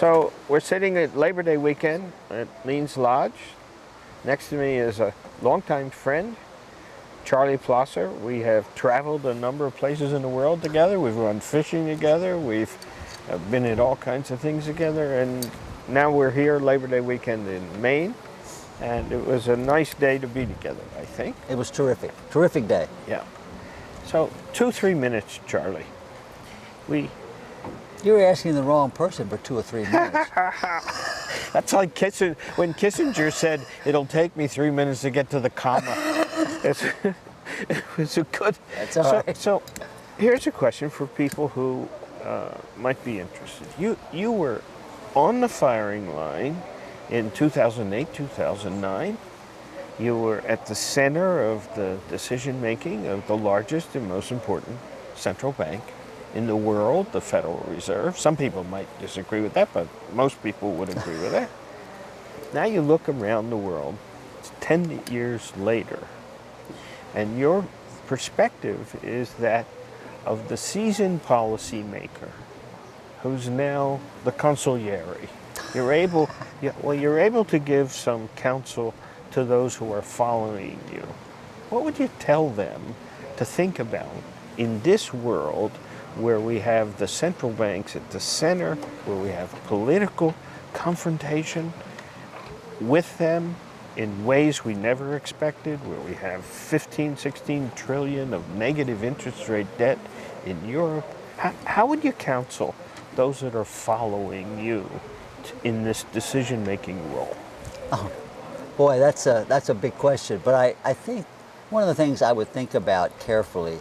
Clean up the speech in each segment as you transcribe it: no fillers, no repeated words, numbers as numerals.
So we're sitting at Labor Day weekend at Lean's Lodge. Next to me is a longtime friend, Charlie Plosser. We have traveled a number of places in the world together. We've gone fishing together. We've been at all kinds of things together. And now we're here Labor Day weekend in Maine. And it was a nice day to be together, I think. It was terrific. Terrific day. Yeah. So 2-3 minutes, Charlie. You're asking the wrong person for 2 or 3 minutes. That's like when Kissinger said, it'll take me 3 minutes to get to the comma. It was a good... That's all right. So here's a question for people who might be interested. You were on the firing line in 2008, 2009. You were at the center of the decision-making of the largest and most important central bank in the world, the Federal Reserve. Some people might disagree with that, but most people would agree with that. Now you look around the world, it's 10 years later, and your perspective is that of the seasoned policymaker who's now the consigliere. You're able to give some counsel to those who are following you. What would you tell them to think about in this world where we have the central banks at the center, where we have political confrontation with them in ways we never expected, where we have 15, 16 trillion of negative interest rate debt in Europe? How would you counsel those that are following you in this decision-making role? Oh, boy, that's a big question. But I think one of the things I would think about carefully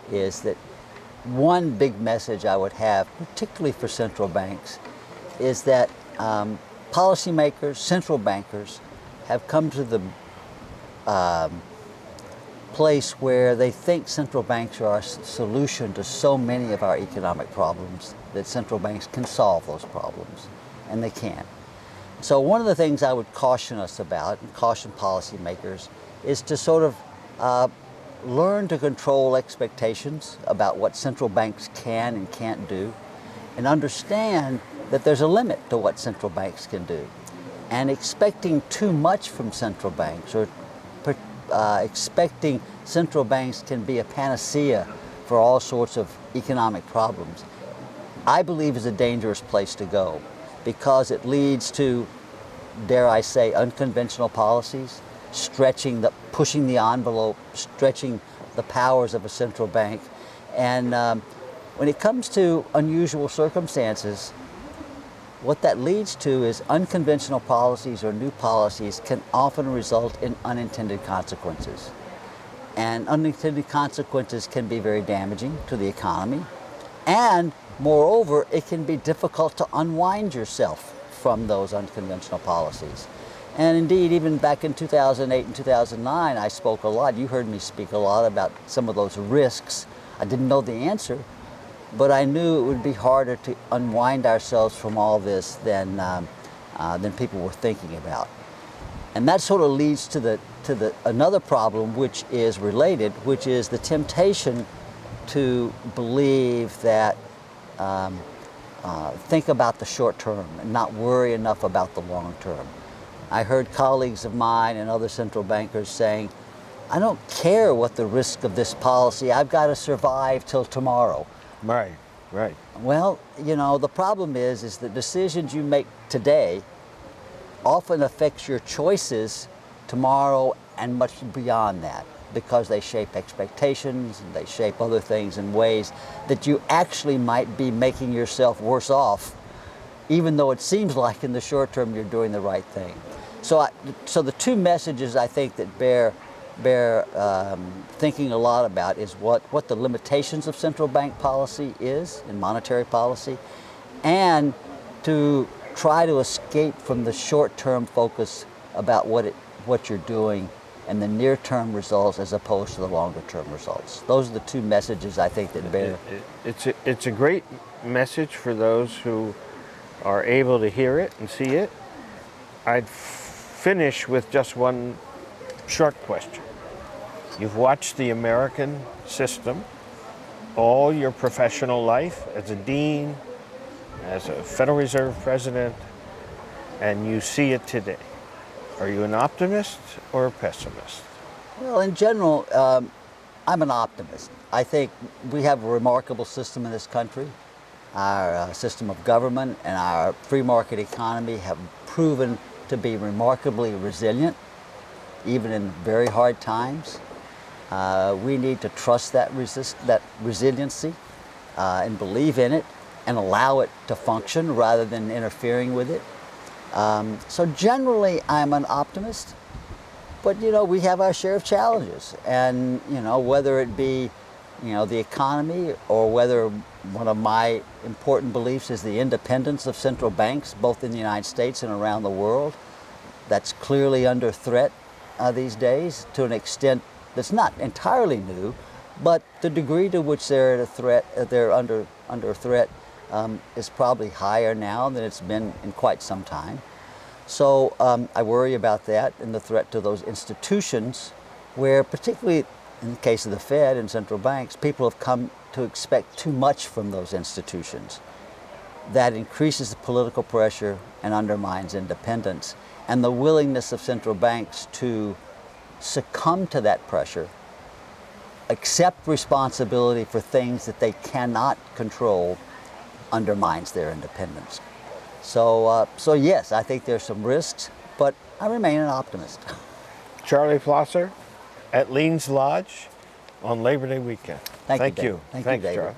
is that one big message I would have, particularly for central banks, is that policymakers, central bankers, have come to the place where they think central banks are a solution to so many of our economic problems that central banks can solve those problems, and they can't. So one of the things I would caution us about, and caution policymakers, is to sort of learn to control expectations about what central banks can and can't do, and understand that there's a limit to what central banks can do. And expecting too much from central banks, or expecting central banks can be a panacea for all sorts of economic problems, I believe is a dangerous place to go, because it leads to, dare I say, unconventional policies, pushing the envelope, stretching the powers of a central bank. And when it comes to unusual circumstances, what that leads to is unconventional policies or new policies can often result in unintended consequences. And unintended consequences can be very damaging to the economy. And moreover, it can be difficult to unwind yourself from those unconventional policies. And indeed, even back in 2008 and 2009, I spoke a lot. You heard me speak a lot about some of those risks. I didn't know the answer, but I knew it would be harder to unwind ourselves from all this than people were thinking about. And that sort of leads to another problem, which is related, which is the temptation to believe that think about the short term and not worry enough about the long term. I heard colleagues of mine and other central bankers saying, I don't care what the risk of this policy, I've got to survive till tomorrow. Right, right. Well, you know, the problem is the decisions you make today often affects your choices tomorrow and much beyond that, because they shape expectations and they shape other things in ways that you actually might be making yourself worse off, even though it seems like in the short term you're doing the right thing. So the two messages I think that bear thinking a lot about is what the limitations of central bank policy is in monetary policy, and to try to escape from the short-term focus about what you're doing and the near-term results as opposed to the longer-term results. Those are the two messages I think that bear. It's a great message for those who are able to hear it and see it. I'd finish with just one short question. You've watched the American system all your professional life as a dean, as a Federal Reserve president, and you see it today. Are you an optimist or a pessimist? Well, in general, I'm an optimist. I think we have a remarkable system in this country. Our system of government and our free market economy have proven to be remarkably resilient, even in very hard times. We need to trust that resiliency and believe in it and allow it to function rather than interfering with it. So generally, I'm an optimist. But, you know, we have our share of challenges. And, you know, whether it be, you know, the economy or whether one of my important beliefs is the independence of central banks, both in the United States and around the world, that's clearly under threat these days to an extent that's not entirely new, but the degree to which they're under threat is probably higher now than it's been in quite some time. So I worry about that and the threat to those institutions where, particularly in the case of the Fed and central banks, people have come to expect too much from those institutions. That increases the political pressure and undermines independence. And the willingness of central banks to succumb to that pressure, accept responsibility for things that they cannot control, undermines their independence. So yes, I think there's some risks, but I remain an optimist. Charlie Plosser at Lean's Lodge on Labor Day weekend. Thank you, Thank David. you. Thank you, Thanks, David. Charlie.